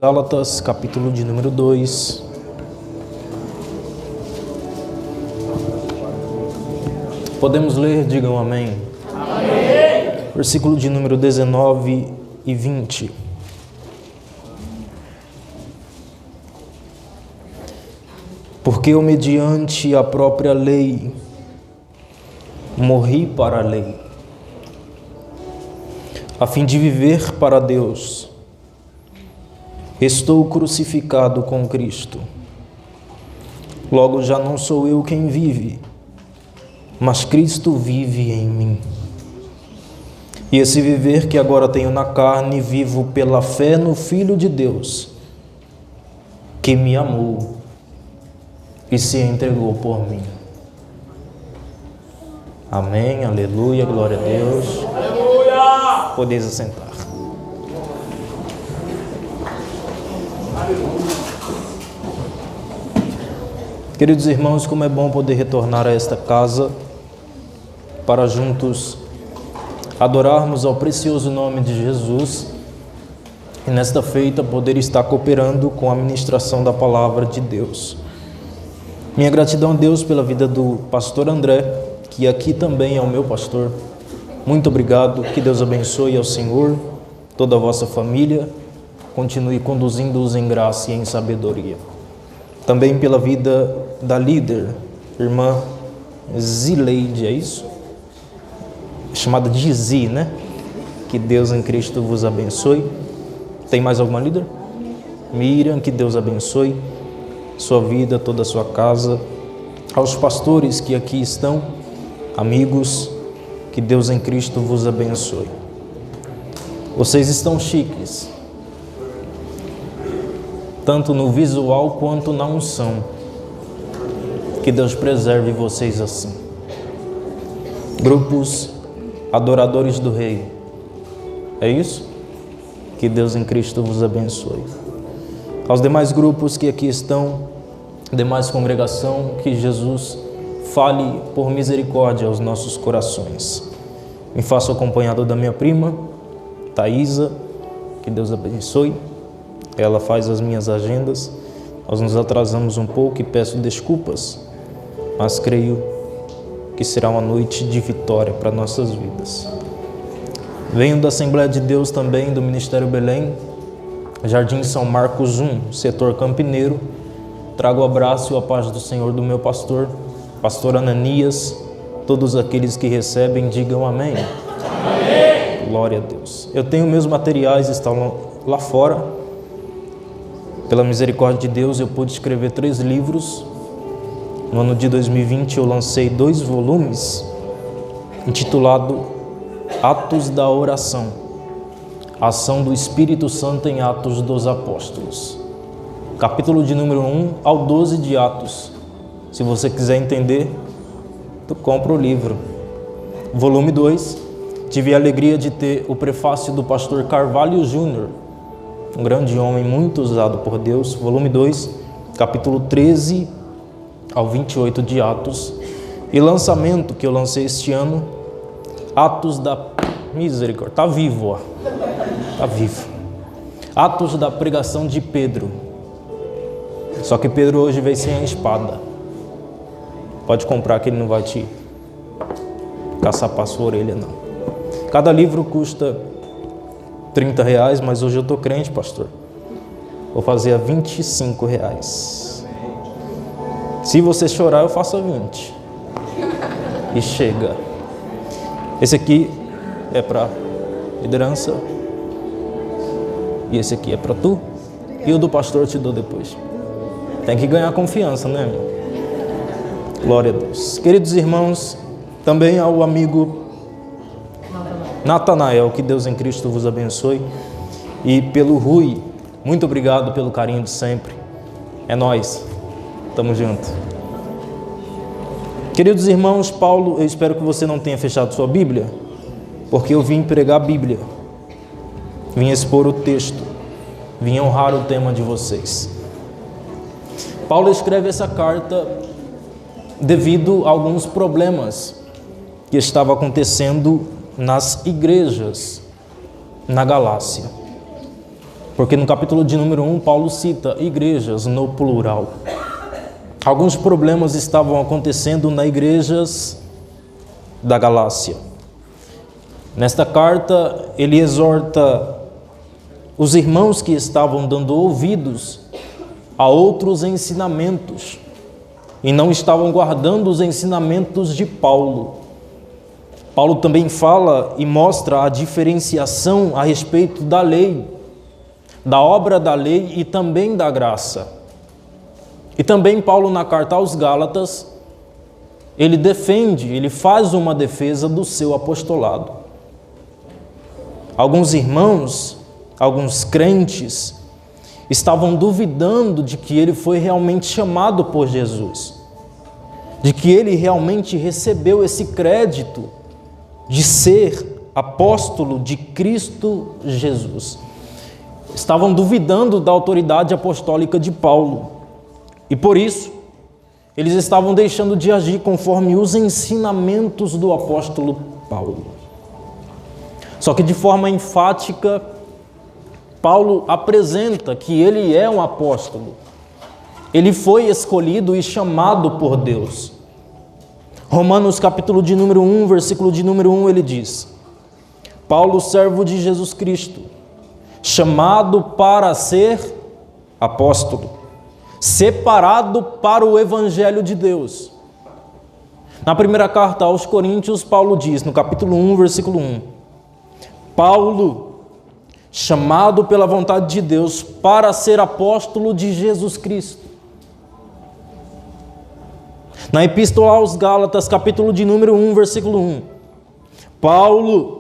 Gálatas, capítulo de número 2. Podemos ler, digam amém. Amém. Versículo de número 19 e 20. Porque eu, mediante a própria lei, morri para a lei, a fim de viver para Deus. Estou crucificado com Cristo. Logo já não sou eu quem vive, mas Cristo vive em mim. E esse viver que agora tenho na carne, vivo pela fé no Filho de Deus, que me amou e se entregou por mim. Amém, aleluia, glória a Deus. Aleluia! Podeis assentar. Queridos irmãos, como é bom poder retornar a esta casa para juntos adorarmos ao precioso nome de Jesus e nesta feita poder estar cooperando com a ministração da palavra de Deus. Minha gratidão a Deus pela vida do pastor André, que aqui também é o meu pastor. Muito obrigado, que Deus abençoe ao Senhor, toda a vossa família, continue conduzindo-os em graça e em sabedoria. Também pela vida da líder, irmã Zileide, é isso? Chamada de Zi, né? Que Deus em Cristo vos abençoe. Tem mais alguma líder? Miriam, que Deus abençoe sua vida, toda a sua casa. Aos pastores que aqui estão, amigos, que Deus em Cristo vos abençoe. Vocês estão chiques, tanto no visual quanto na unção. Que Deus preserve vocês assim. Grupos adoradores do Rei. É isso? Que Deus em Cristo vos abençoe. Aos demais grupos que aqui estão, demais congregação, que Jesus fale por misericórdia aos nossos corações. Me faço acompanhado da minha prima, Thaisa, que Deus abençoe. Ela faz as minhas agendas. Nós nos atrasamos um pouco e peço desculpas, mas creio que será uma noite de vitória para nossas vidas. Venho da Assembleia de Deus também, do Ministério Belém, Jardim São Marcos 1, setor Campineiro. Trago o abraço e a paz do Senhor do meu pastor, pastor Ananias. Todos aqueles que recebem, digam amém. Amém. Glória a Deus. Eu tenho meus materiais, estão lá fora. Pela misericórdia de Deus, eu pude escrever 3 livros. No ano de 2020, eu lancei 2 volumes, intitulado Atos da Oração, Ação do Espírito Santo em Atos dos Apóstolos. Capítulo de número 1 ao 12 de Atos. Se você quiser entender, tu compra o livro. Volume 2, tive a alegria de ter o prefácio do pastor Carvalho Júnior, um grande homem muito usado por Deus. Volume 2, capítulo 13 ao 28 de Atos. E lançamento que eu lancei este ano, Atos da Misericórdia. Tá vivo, ó. Tá vivo. Atos da pregação de Pedro. Só que Pedro hoje veio sem a espada. Pode comprar que ele não vai te caçar para sua orelha, não. Cada livro custa R$30, mas hoje eu tô crente, pastor. Vou fazer a R$25. Se você chorar, eu faço a 20. E chega. Esse aqui é para liderança. E esse aqui é para tu. E o do pastor eu te dou depois. Tem que ganhar confiança, né, meu? Glória a Deus. Queridos irmãos, também ao amigo Natanael, que Deus em Cristo vos abençoe. E pelo Rui, muito obrigado pelo carinho de sempre. É nóis. Tamo junto. Queridos irmãos, Paulo, eu espero que você não tenha fechado sua Bíblia, porque eu vim pregar a Bíblia. Vim expor o texto. Vim honrar o tema de vocês. Paulo escreve essa carta devido a alguns problemas que estavam acontecendo nas igrejas na Galácia. Porque no capítulo de número 1, Paulo cita igrejas no plural. Alguns problemas estavam acontecendo nas igrejas da Galácia. Nesta carta, ele exorta os irmãos que estavam dando ouvidos a outros ensinamentos e não estavam guardando os ensinamentos de Paulo. Paulo também fala e mostra a diferenciação a respeito da lei, da obra da lei e também da graça. E também Paulo, na carta aos Gálatas, ele faz uma defesa do seu apostolado. Alguns irmãos, alguns crentes, estavam duvidando de que ele foi realmente chamado por Jesus, de que ele realmente recebeu esse crédito de ser apóstolo de Cristo Jesus. Estavam duvidando da autoridade apostólica de Paulo e por isso eles estavam deixando de agir conforme os ensinamentos do apóstolo Paulo. Só que de forma enfática, Paulo apresenta que ele é um apóstolo. Ele foi escolhido e chamado por Deus. Romanos capítulo de número 1, versículo de número 1, ele diz: Paulo, servo de Jesus Cristo, chamado para ser apóstolo, separado para o evangelho de Deus. Na primeira carta aos Coríntios, Paulo diz, no capítulo 1, versículo 1, Paulo, chamado pela vontade de Deus para ser apóstolo de Jesus Cristo. Na epístola aos Gálatas, capítulo de número 1, versículo 1, Paulo,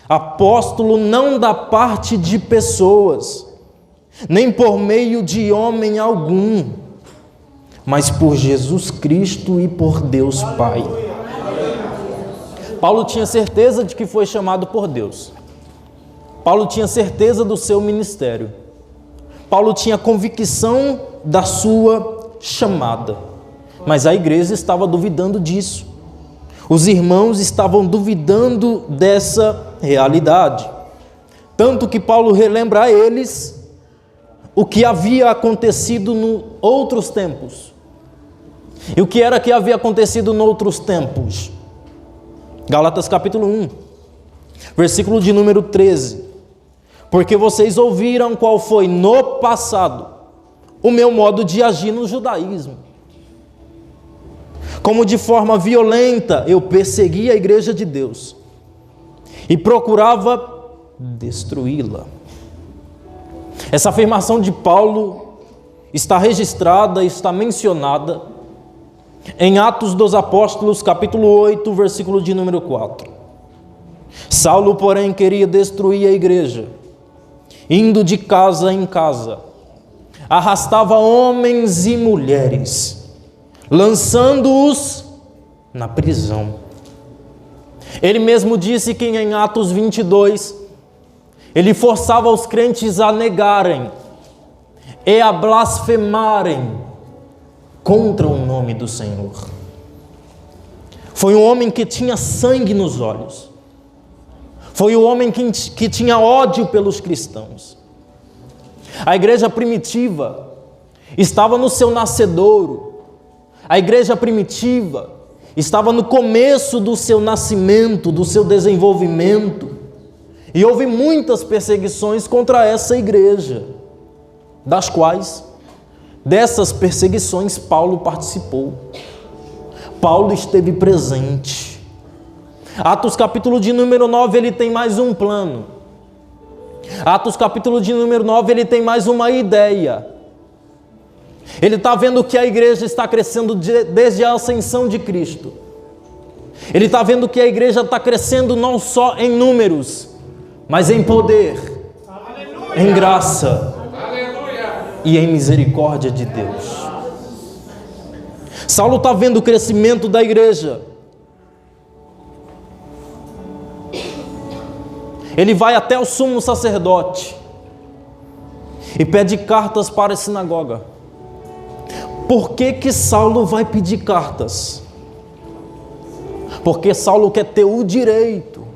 apóstolo não da parte de pessoas, nem por meio de homem algum, mas por Jesus Cristo e por Deus Pai. Paulo tinha certeza de que foi chamado por Deus. Paulo tinha certeza do seu ministério. Paulo tinha convicção da sua chamada. Mas a igreja estava duvidando disso. Os irmãos estavam duvidando dessa realidade. Tanto que Paulo relembra a eles o que havia acontecido em outros tempos. E o que era que havia acontecido em outros tempos? Gálatas capítulo 1, versículo de número 13. Porque vocês ouviram qual foi no passado o meu modo de agir no judaísmo. Como de forma violenta eu persegui a igreja de Deus e procurava destruí-la. Essa afirmação de Paulo está registrada, está mencionada em Atos dos Apóstolos, capítulo 8, versículo de número 4. Saulo, porém, queria destruir a igreja, indo de casa em casa, arrastava homens e mulheres, lançando-os na prisão. Ele mesmo disse que em Atos 22, ele forçava os crentes a negarem e a blasfemarem contra o nome do Senhor. Foi um homem que tinha sangue nos olhos. Foi um homem que tinha ódio pelos cristãos. A igreja primitiva estava no seu nascedouro. A igreja primitiva estava no começo do seu nascimento, do seu desenvolvimento. E houve muitas perseguições contra essa igreja, das quais, dessas perseguições, Paulo participou. Paulo esteve presente. Atos capítulo de número 9, ele tem mais um plano. Atos capítulo de número 9, ele tem mais uma ideia. Ele está vendo que a igreja está crescendo desde a ascensão de Cristo. Ele está vendo que a igreja está crescendo não só em números, mas em poder, em graça e em misericórdia de Deus. Saulo está vendo o crescimento da igreja. Ele vai até o sumo sacerdote e pede cartas para a sinagoga. Por que Saulo vai pedir cartas? Porque Saulo quer ter o direito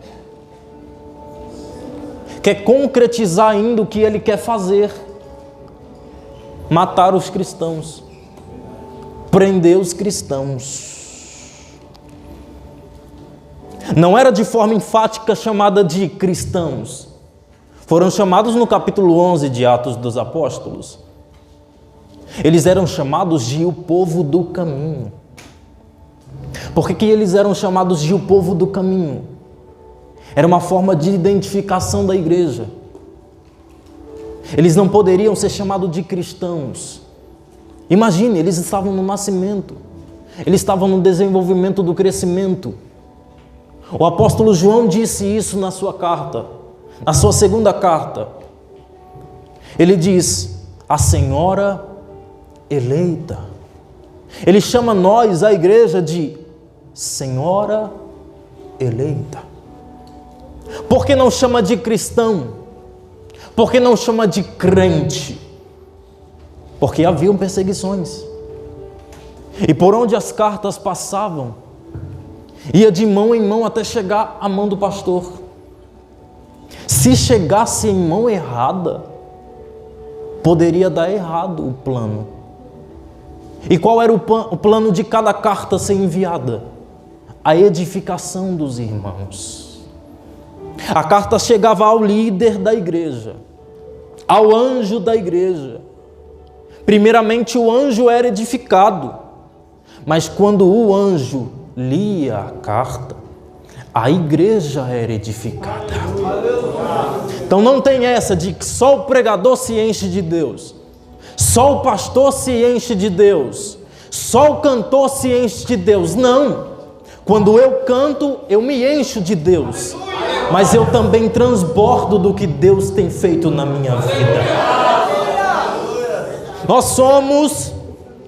quer concretizar ainda o que ele quer fazer: matar os cristãos, prender os cristãos. Não era de forma enfática chamada de cristãos. Foram chamados no capítulo 11 de Atos dos Apóstolos. Eles eram chamados de o povo do caminho. Por que eles eram chamados de o povo do caminho? Era uma forma de identificação da igreja. Eles não poderiam ser chamados de cristãos. Imagine, eles estavam no nascimento. Eles estavam no desenvolvimento do crescimento. O apóstolo João disse isso na sua carta, na sua segunda carta. Ele diz: a senhora eleita. Ele chama nós, a igreja, de senhora eleita. Por que não chama de cristão? Por que não chama de crente? Porque haviam perseguições. E por onde as cartas passavam, ia de mão em mão até chegar à mão do pastor. Se chegasse em mão errada, poderia dar errado o plano. E qual era o plano de cada carta ser enviada? A edificação dos irmãos. A carta chegava ao líder da igreja, ao anjo da igreja. Primeiramente o anjo era edificado, mas quando o anjo lia a carta, a igreja era edificada. Então não tem essa de que só o pregador se enche de Deus, só o pastor se enche de Deus, só o cantor se enche de Deus. Não! Quando eu canto, eu me encho de Deus, mas eu também transbordo do que Deus tem feito na minha vida. Nós somos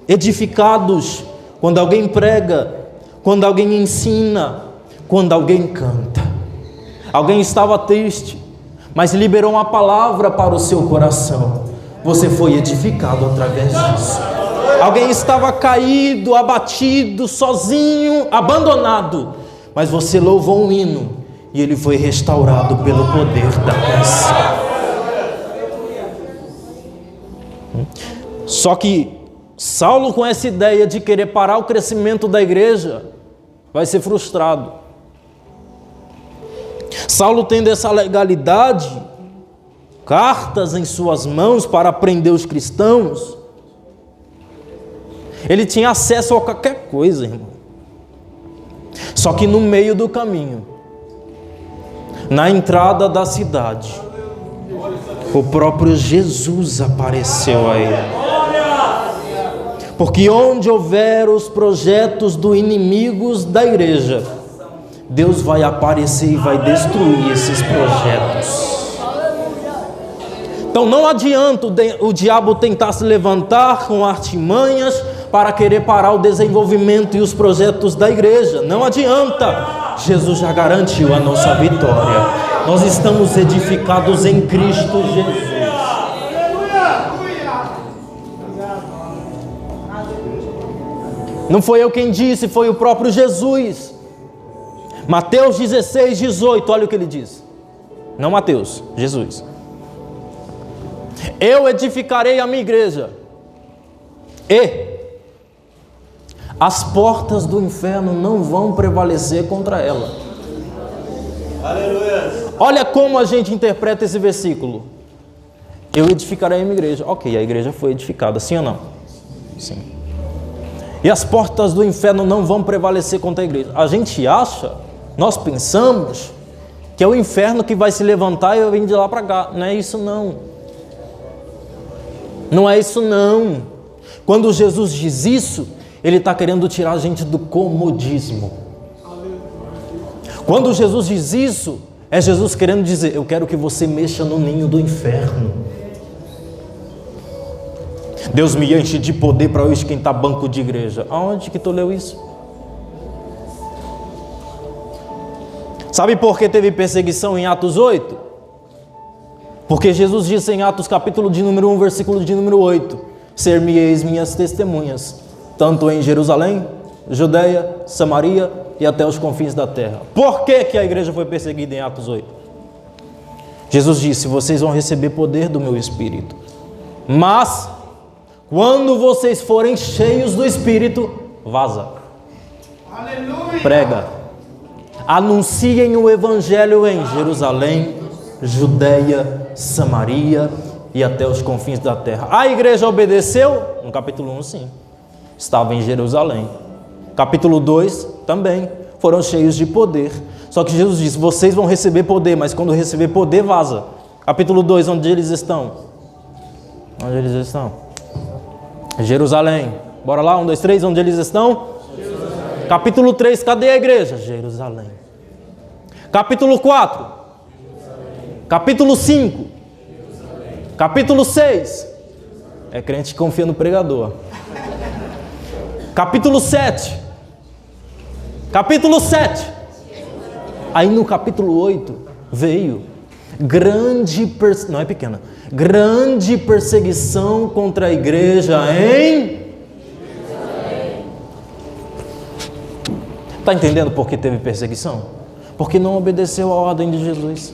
edificados quando alguém prega, quando alguém ensina, quando alguém canta. Alguém estava triste, mas liberou uma palavra para o seu coração. Você foi edificado através disso. Alguém estava caído, abatido, sozinho, abandonado, mas você louvou um hino e ele foi restaurado pelo poder da canção. Só que Saulo, com essa ideia de querer parar o crescimento da igreja, vai ser frustrado. Saulo, tendo essa legalidade, cartas em suas mãos para prender os cristãos, ele tinha acesso a qualquer coisa, irmão. Só que no meio do caminho, na entrada da cidade, o próprio Jesus apareceu a ele. Porque onde houver os projetos dos inimigos da igreja, Deus vai aparecer e vai destruir esses projetos. Então não adianta o diabo tentar se levantar com artimanhas para querer parar o desenvolvimento e os projetos da igreja. Não adianta. Jesus já garantiu a nossa vitória. Nós estamos edificados em Cristo Jesus. Não foi eu quem disse, foi o próprio Jesus. Mateus 16, 18, olha o que ele diz. Não Mateus, Jesus. Eu edificarei a minha igreja, e as portas do inferno não vão prevalecer contra ela. Aleluia. Olha como a gente interpreta esse versículo. Eu edificarei a minha igreja. Ok, a igreja foi edificada, sim ou não? Sim. E as portas do inferno não vão prevalecer contra a igreja. A gente acha, nós pensamos, que é o inferno que vai se levantar e eu venho de lá para cá. Não é isso não. Não é isso não. Quando Jesus diz isso, Ele está querendo tirar a gente do comodismo. Quando Jesus diz isso, é Jesus querendo dizer: eu quero que você mexa no ninho do inferno. Deus me enche de poder para eu esquentar banco de igreja. Aonde que tu leu isso? Sabe por que teve perseguição em Atos 8? Porque Jesus disse em Atos capítulo de número 1, versículo de número 8: ser-me-eis minhas testemunhas, tanto em Jerusalém, Judeia, Samaria e até os confins da terra. Por que que a igreja foi perseguida em Atos 8? Jesus disse: vocês vão receber poder do meu Espírito, mas quando vocês forem cheios do Espírito, vaza. Aleluia. Prega. Anunciem o Evangelho em Jerusalém, Judeia, Samaria e até os confins da terra. A igreja obedeceu? No capítulo 1, sim. Estava em Jerusalém. Capítulo 2, também. Foram cheios de poder. Só que Jesus disse: vocês vão receber poder, mas quando receber poder, vaza. Capítulo 2, onde eles estão? Onde eles estão? Jerusalém. Bora lá, 1, 2, 3, onde eles estão? Jerusalém. Capítulo 3, cadê a igreja? Jerusalém. Capítulo 4. Jerusalém. Capítulo 5. Jerusalém. Capítulo 6. É crente que confia no pregador. Capítulo 7. Capítulo 7. Aí no capítulo 8 veio não é pequena, grande perseguição contra a igreja em Jerusalém. Está entendendo por que teve perseguição? Porque não obedeceu a ordem de Jesus.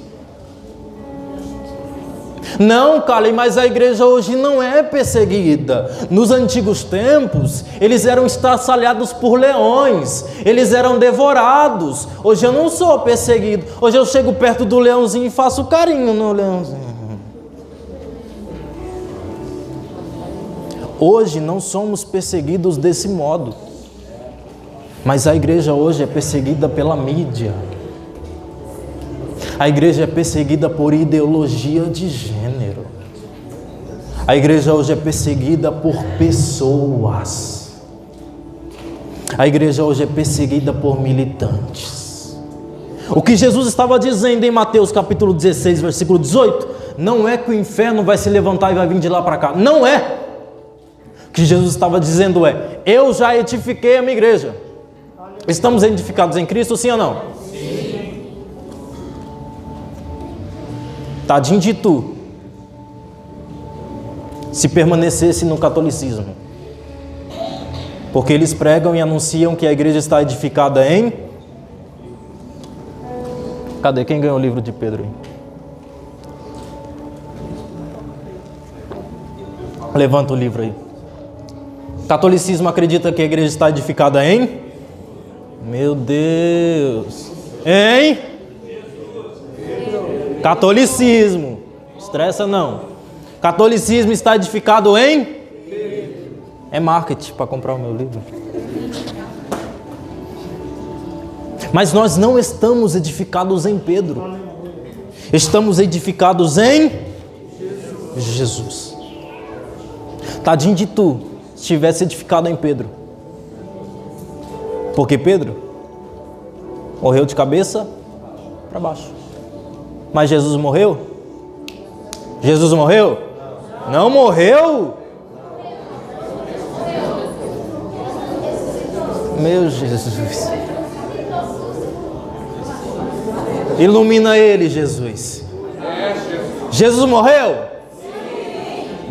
Não, Kalen, mas a igreja hoje não é perseguida. Nos antigos tempos, eles eram estraçalhados por leões, eles eram devorados. Hoje eu não sou perseguido. Hoje eu chego perto do leãozinho e faço carinho no leãozinho. Hoje não somos perseguidos desse modo. Mas a igreja hoje é perseguida pela mídia. A igreja é perseguida por ideologia de gênero. A igreja hoje é perseguida por pessoas. A igreja hoje é perseguida por militantes. O que Jesus estava dizendo em Mateus capítulo 16, versículo 18, não é que o inferno vai se levantar e vai vir de lá para cá. Não é. O que Jesus estava dizendo é: eu já edifiquei a minha igreja. Estamos edificados em Cristo, sim ou não? Tadinho de tu, se permanecesse no catolicismo, porque eles pregam e anunciam que a igreja está edificada em... Cadê? Quem ganhou o livro de Pedro? Levanta o livro aí. Catolicismo acredita que a igreja está edificada em... Meu Deus! Em... Catolicismo, estressa não. Catolicismo está edificado em... É marketing para comprar o meu livro. Mas nós não estamos edificados em Pedro. Estamos edificados em Jesus. Tadinho de tu, se tivesse edificado em Pedro. Porque Pedro morreu de cabeça para baixo. Mas Jesus morreu? Jesus morreu? Não morreu? Meu Jesus. Ilumina ele, Jesus. Jesus morreu?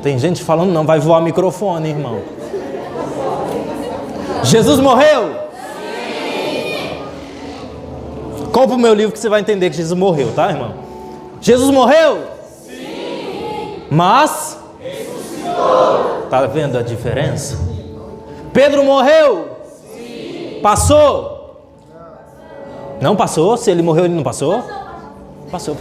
Tem gente falando não, vai voar microfone, irmão. Jesus morreu? Compre o meu livro que você vai entender que Jesus morreu, tá, irmão? Jesus morreu? Sim. Mas ressuscitou. Tá vendo a diferença? Pedro morreu? Sim. Passou? Não passou? Se ele morreu, ele não passou? Passou.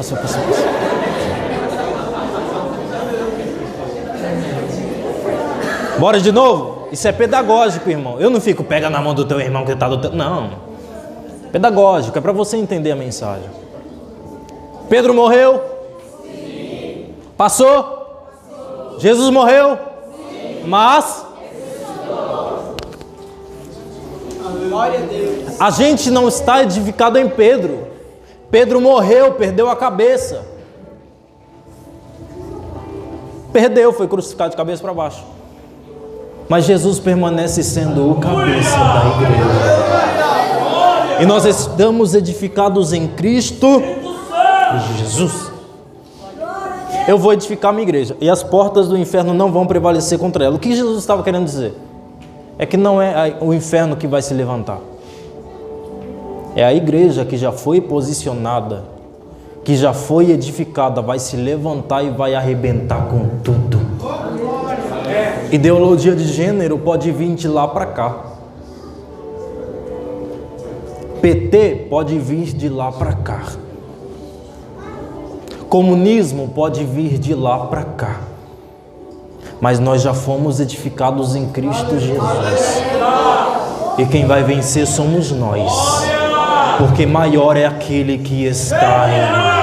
Bora de novo? Isso é pedagógico, irmão. Eu não fico, pega na mão do teu irmão que está do teu... Não. Pedagógico, é para você entender a mensagem. Pedro morreu? Sim. Passou? Passou. Jesus morreu? Sim. Mas? Glória a Deus. A gente não está edificado em Pedro. Pedro morreu, perdeu a cabeça. Perdeu, foi crucificado de cabeça para baixo. Mas Jesus permanece sendo o cabeça da igreja. E nós estamos edificados em Cristo Jesus. Eu vou edificar minha igreja e as portas do inferno não vão prevalecer contra ela. O que Jesus estava querendo dizer? É que não é o inferno que vai se levantar. É a igreja que já foi posicionada, que já foi edificada vai se levantar e vai arrebentar com tudo. Ideologia de gênero pode vir de lá para cá. PT pode vir de lá para cá. Comunismo pode vir de lá para cá. Mas nós já fomos edificados em Cristo Jesus. E quem vai vencer somos nós. Porque maior é aquele que está em nós.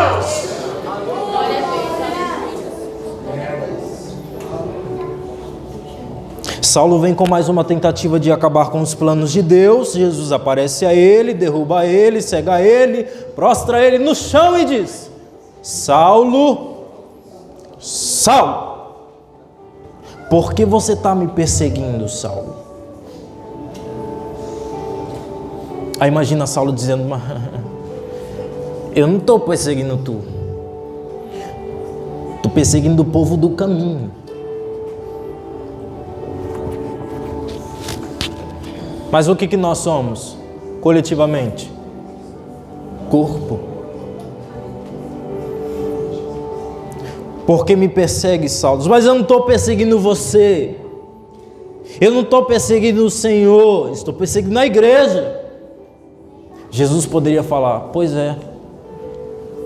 Saulo vem com mais uma tentativa de acabar com os planos de Deus. Jesus aparece a ele, derruba ele, cega ele, prostra ele no chão e diz: Saulo, Saulo, por que você está me perseguindo, Saulo? Aí imagina Saulo dizendo: eu não estou perseguindo tu, estou perseguindo o povo do caminho. Mas o que nós somos coletivamente? Corpo. Por que me persegue, Saulo? Mas eu não estou perseguindo você. Eu não estou perseguindo o Senhor. Estou perseguindo a igreja. Jesus poderia falar: pois é,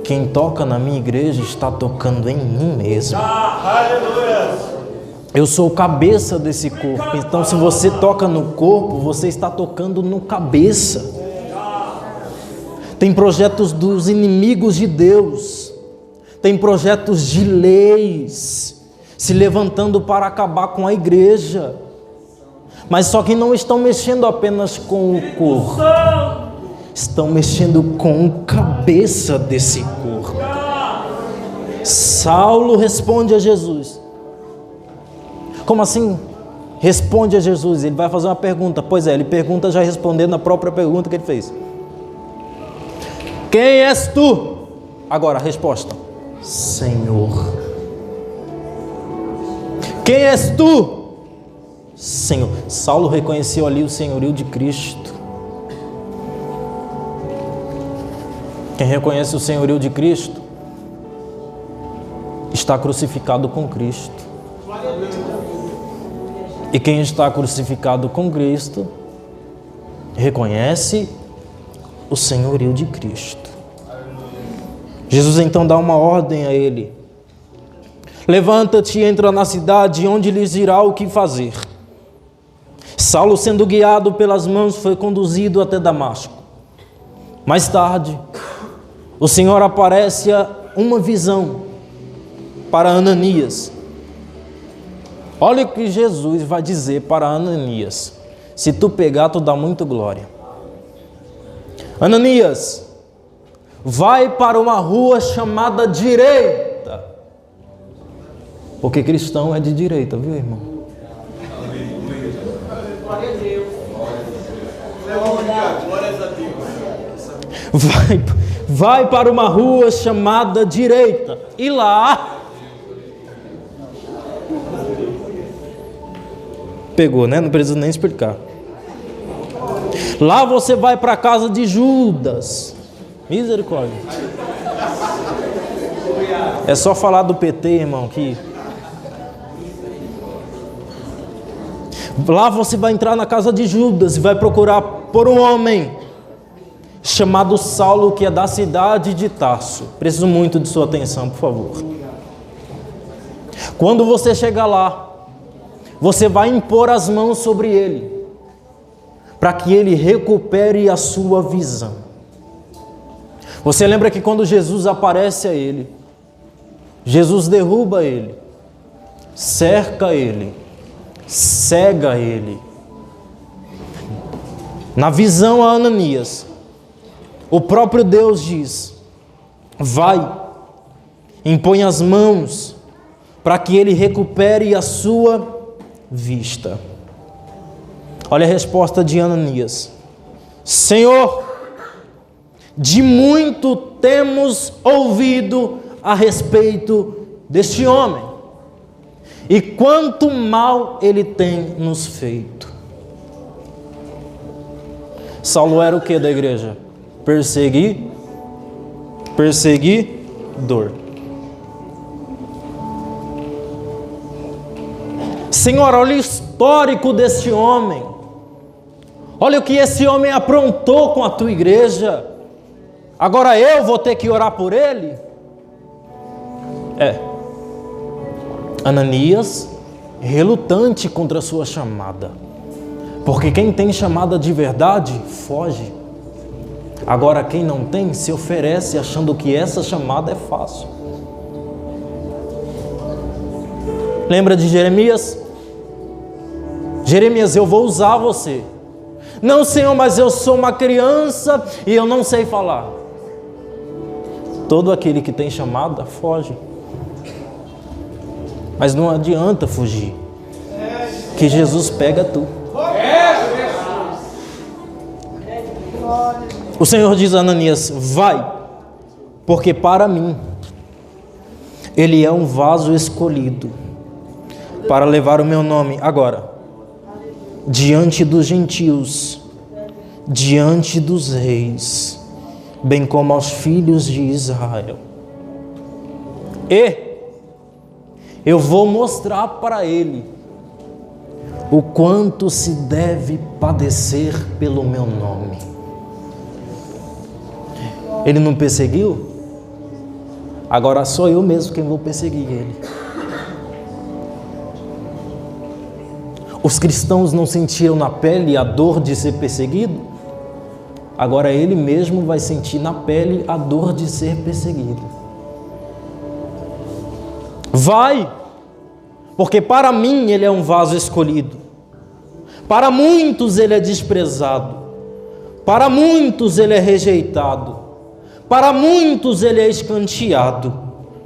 quem toca na minha igreja está tocando em mim mesmo. Aleluia! Eu sou o cabeça desse corpo. Então, se você toca no corpo, você está tocando no cabeça. Tem projetos dos inimigos de Deus. Tem projetos de leis se levantando para acabar com a igreja. Mas só que não estão mexendo apenas com o corpo. Estão mexendo com o cabeça desse corpo. Saulo responde a Jesus. Como assim? Responde a Jesus. Ele vai fazer uma pergunta. Pois é, ele pergunta já respondendo a própria pergunta que ele fez. Quem és tu? Agora a resposta: Senhor. Quem és tu? Senhor. Saulo reconheceu ali o senhorio de Cristo. Quem reconhece o senhorio de Cristo está crucificado com Cristo. E quem está crucificado com Cristo reconhece o senhorio de Cristo. Jesus então dá uma ordem a ele: levanta-te e entra na cidade, onde lhes dirá o que fazer. Saulo, sendo guiado pelas mãos, foi conduzido até Damasco. Mais tarde, o Senhor aparece a uma visão para Ananias. Olha o que Jesus vai dizer para Ananias. Se tu pegar, tu dá muito glória. Ananias, vai para uma rua chamada direita. Porque cristão é de direita, viu, irmão? Glória a Deus. Vai para uma rua chamada direita. E lá... Pegou, né? Não precisa nem explicar. Lá você vai para a casa de Judas. Misericórdia. É só falar do PT, irmão, que... Lá você vai entrar na casa de Judas e vai procurar por um homem chamado Saulo, que é da cidade de Tarso. Preciso muito de sua atenção, por favor. Quando você chegar lá, você vai impor as mãos sobre ele, para que ele recupere a sua visão. Você lembra que quando Jesus aparece a ele, Jesus derruba ele, cerca ele, cega ele. Na visão a Ananias, o próprio Deus diz: vai, impõe as mãos, para que ele recupere a sua vista. Olha a resposta de Ananias: Senhor, de muito temos ouvido a respeito deste homem, e quanto mal ele tem nos feito. Saulo era o que da igreja? Perseguir dor. Senhor, olha o histórico deste homem. Olha o que esse homem aprontou com a tua igreja. Agora eu vou ter que orar por ele? Ananias, relutante contra a sua chamada. Porque quem tem chamada de verdade, foge. Agora quem não tem, se oferece achando que essa chamada é fácil. Lembra de Jeremias? Jeremias, eu vou usar você. Não, Senhor, mas eu sou uma criança e eu não sei falar. Todo aquele que tem chamada, foge. Mas não adianta fugir, que Jesus pega tu. O Senhor diz a Ananias, vai, porque para mim, ele é um vaso escolhido, para levar o meu nome, agora, diante dos gentios, diante dos reis, bem como aos filhos de Israel. E eu vou mostrar para ele o quanto se deve padecer pelo meu nome. Ele não perseguiu? Agora sou eu mesmo quem vou perseguir ele. Os cristãos não sentiram na pele a dor de ser perseguido? Agora ele mesmo vai sentir na pele a dor de ser perseguido. Vai, porque para mim ele é um vaso escolhido. Para muitos ele é desprezado. Para muitos ele é rejeitado. Para muitos ele é escanteado.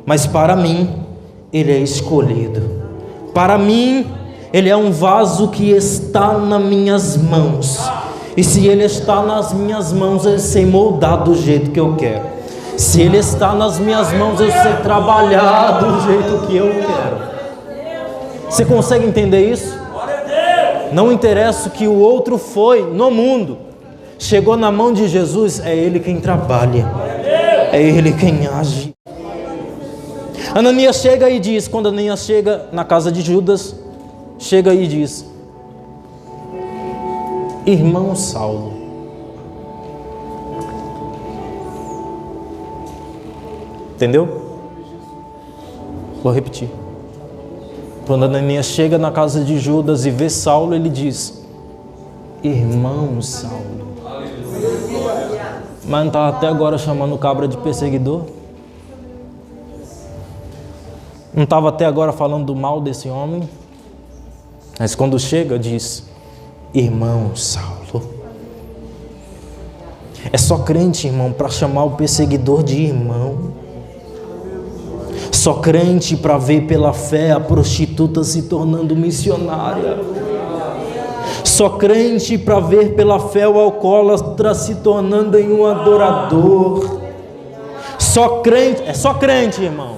Mas para mim ele é escolhido. Para mim ele é um vaso que está nas minhas mãos. E se ele está nas minhas mãos, eu sei moldar do jeito que eu quero. Se ele está nas minhas mãos, eu sei trabalhar do jeito que eu quero. Você consegue entender isso? Não interessa o que o outro foi no mundo. Chegou na mão de Jesus, é ele quem trabalha. É ele quem age. Ananias chega e diz, quando Ananias chega na casa de Judas, chega e diz, irmão Saulo, entendeu? Vou repetir. Quando Ananias chega na casa de Judas e vê Saulo, ele diz, irmão Saulo. Mas não estava até agora chamando o cabra de perseguidor? Não estava até agora falando do mal desse homem? Mas quando chega, diz, irmão Saulo. É só crente, irmão, para chamar o perseguidor de irmão. Só crente para ver pela fé a prostituta se tornando missionária. Só crente para ver pela fé o alcoólatra se tornando em um adorador. Só crente, irmão.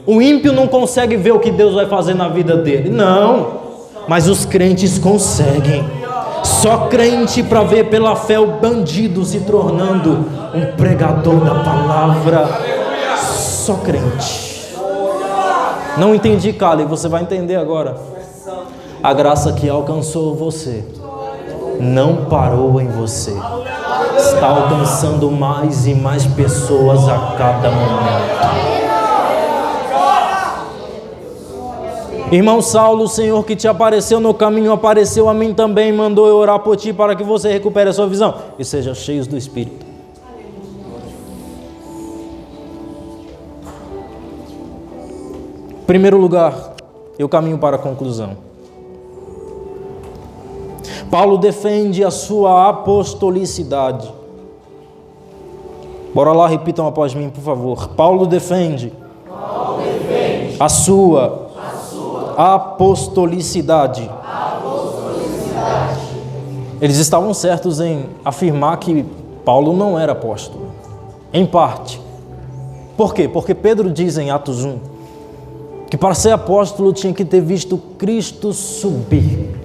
O ímpio não consegue ver o que Deus vai fazer na vida dele. Não, mas os crentes conseguem. Só crente para ver pela fé o bandido se tornando um pregador da palavra. Só crente. Não entendi, Cali, você vai entender agora. A graça que alcançou você não parou em você. Está alcançando mais e mais pessoas a cada momento. Irmão Saulo, o Senhor que te apareceu no caminho, apareceu a mim também, mandou eu orar por ti para que você recupere a sua visão e seja cheio do Espírito. Em primeiro lugar, eu caminho para a conclusão. Paulo defende a sua apostolicidade. Bora lá, repitam após mim, por favor. Paulo defende a sua apostolicidade. Eles estavam certos em afirmar que Paulo não era apóstolo. Em parte. Por quê? Porque Pedro diz em Atos 1 que para ser apóstolo tinha que ter visto Cristo subir.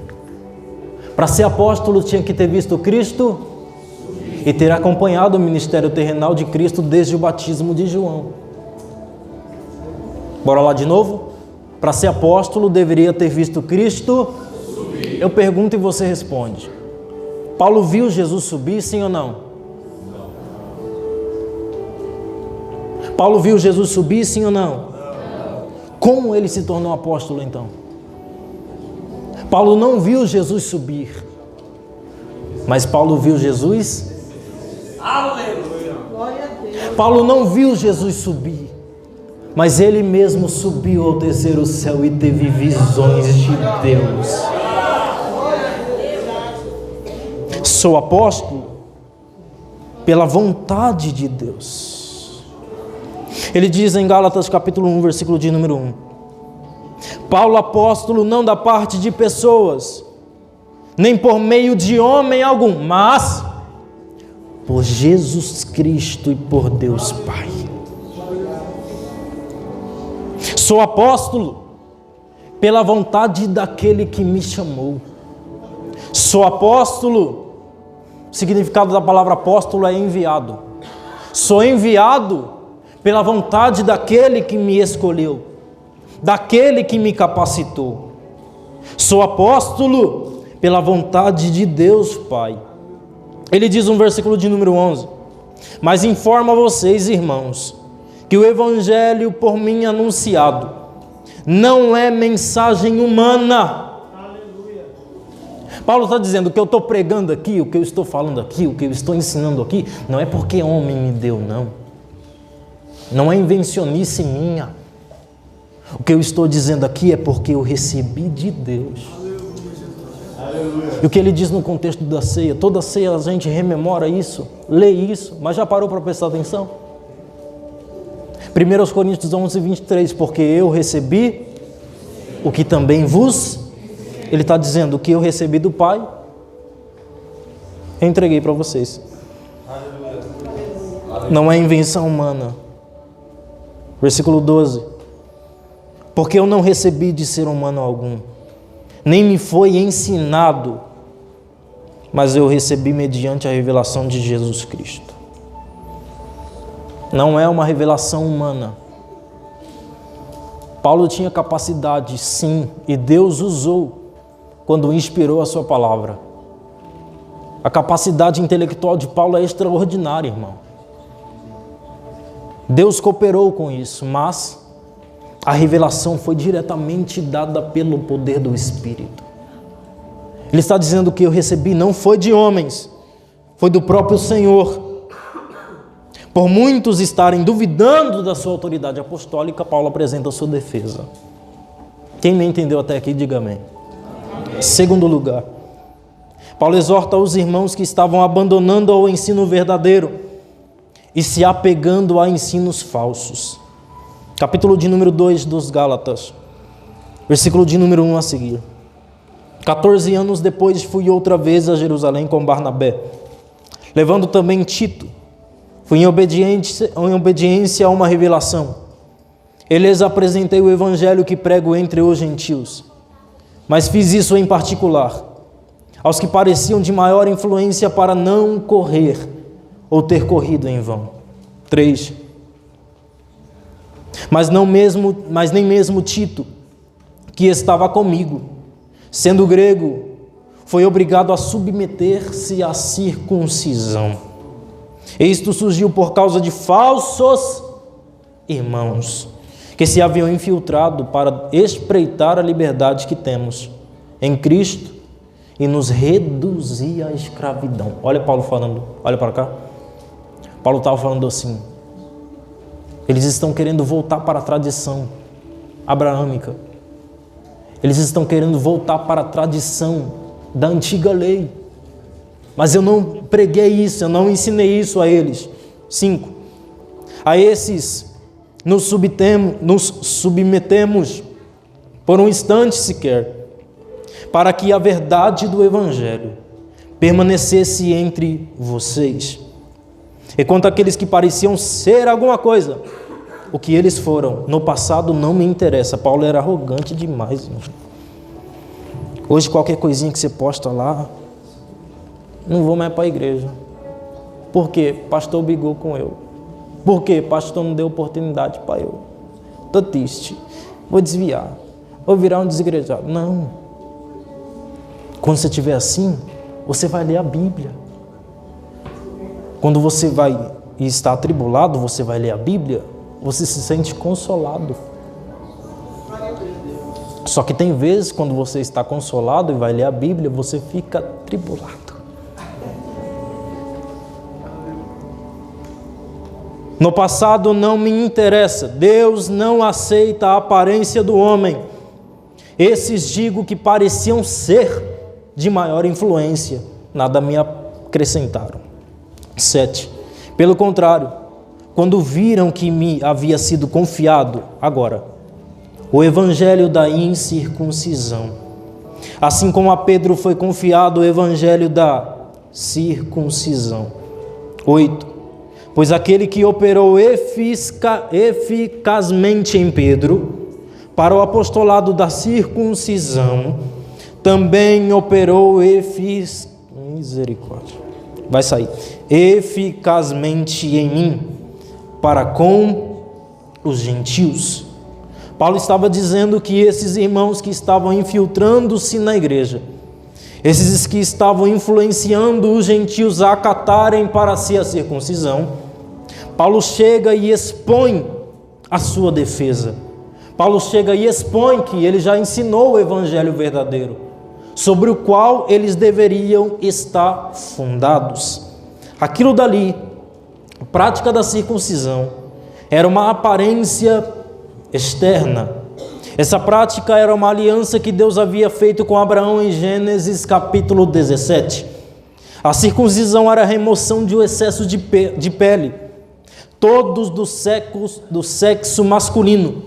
Para ser apóstolo tinha que ter visto Cristo e ter acompanhado o ministério terrenal de Cristo desde o batismo de João. Bora lá de novo? Para ser apóstolo, deveria ter visto Cristo subir. Eu pergunto e você responde. Paulo viu Jesus subir, sim ou não? Paulo viu Jesus subir, sim ou não? Como ele se tornou apóstolo então? Paulo não viu Jesus subir, mas Paulo viu Jesus. Aleluia! Paulo não viu Jesus subir, mas ele mesmo subiu ao terceiro céu e teve visões de Deus. Sou apóstolo pela vontade de Deus. Ele diz em Gálatas capítulo 1, versículo de número 1. Paulo apóstolo não da parte de pessoas, nem por meio de homem algum, mas por Jesus Cristo e por Deus Pai. Sou apóstolo pela vontade daquele que me chamou. Sou apóstolo, o significado da palavra apóstolo é enviado. Sou enviado pela vontade daquele que me escolheu, daquele que me capacitou. Sou apóstolo pela vontade de Deus Pai. Ele diz no versículo de número 11: mas informo a vocês, irmãos, que o evangelho por mim anunciado não é mensagem humana. Aleluia. Paulo está dizendo: o que eu estou pregando aqui, o que eu estou falando aqui, o que eu estou ensinando aqui, não é porque homem me deu, não. Não é invencionice minha. O que eu estou dizendo aqui é porque eu recebi de Deus. Aleluia. E o que ele diz no contexto da ceia? Toda ceia a gente rememora isso, lê isso, mas já parou para prestar atenção? 1 Coríntios 11, 23, porque eu recebi o que também vos... Ele está dizendo: o que eu recebi do Pai, eu entreguei para vocês. Não é invenção humana. Versículo 12. Porque eu não recebi de ser humano algum, nem me foi ensinado, mas eu recebi mediante a revelação de Jesus Cristo. Não é uma revelação humana. Paulo tinha capacidade, sim, e Deus usou quando inspirou a sua palavra. A capacidade intelectual de Paulo é extraordinária, irmão. Deus cooperou com isso, mas a revelação foi diretamente dada pelo poder do Espírito. Ele está dizendo que eu recebi não foi de homens, foi do próprio Senhor. Por muitos estarem duvidando da sua autoridade apostólica, Paulo apresenta a sua defesa. Quem me entendeu até aqui, diga amém. Segundo lugar, Paulo exorta os irmãos que estavam abandonando ao ensino verdadeiro e se apegando a ensinos falsos. Capítulo de número 2 dos Gálatas, versículo de número 1 a seguir. 14 anos depois fui outra vez a Jerusalém com Barnabé, levando também Tito. Fui em obediência a uma revelação. Eles apresentei o evangelho que prego entre os gentios, mas fiz isso em particular aos que pareciam de maior influência, para não correr ou ter corrido em vão. 3. Mas nem mesmo Tito, que estava comigo, sendo grego, foi obrigado a submeter-se à circuncisão. Isto surgiu por causa de falsos irmãos, que se haviam infiltrado para espreitar a liberdade que temos em Cristo e nos reduzir à escravidão. Olha Paulo falando, olha para cá. Paulo estava falando assim: eles estão querendo voltar para a tradição abraâmica. Eles estão querendo voltar para a tradição da antiga lei. Mas eu não preguei isso, eu não ensinei isso a eles. 5. A esses nos submetemos por um instante sequer, para que a verdade do Evangelho permanecesse entre vocês. E quanto àqueles que pareciam ser alguma coisa, o que eles foram no passado não me interessa. Paulo era arrogante demais, irmão. Hoje qualquer coisinha que você posta lá, não vou mais para a igreja. Por quê? Pastor brigou com eu. Por quê? Pastor não deu oportunidade para eu. estou triste, vou desviar, vou virar um desigrejado. Não. Quando você estiver assim, você vai ler a Bíblia. Quando você vai e está atribulado, você vai ler a Bíblia, você se sente consolado. Só que tem vezes, quando você está consolado e vai ler a Bíblia, você fica atribulado. No passado não me interessa, Deus não aceita a aparência do homem. Esses digo que pareciam ser de maior influência, nada me acrescentaram. 7. Pelo contrário, quando viram que me havia sido confiado, agora, o evangelho da incircuncisão, assim como a Pedro foi confiado o evangelho da circuncisão. 8. Pois aquele que operou eficazmente em Pedro, para o apostolado da circuncisão, também operou misericórdia. Vai sair. Eficazmente em mim, para com os gentios. Paulo estava dizendo que esses irmãos que estavam infiltrando-se na igreja, esses que estavam influenciando os gentios a acatarem para si a circuncisão, Paulo chega e expõe a sua defesa. Paulo chega e expõe que ele já ensinou o evangelho verdadeiro, sobre o qual eles deveriam estar fundados. Aquilo dali, a prática da circuncisão, era uma aparência externa. Essa prática era uma aliança que Deus havia feito com Abraão em Gênesis capítulo 17. A circuncisão era a remoção de um excesso de pele. Todos do sexo masculino,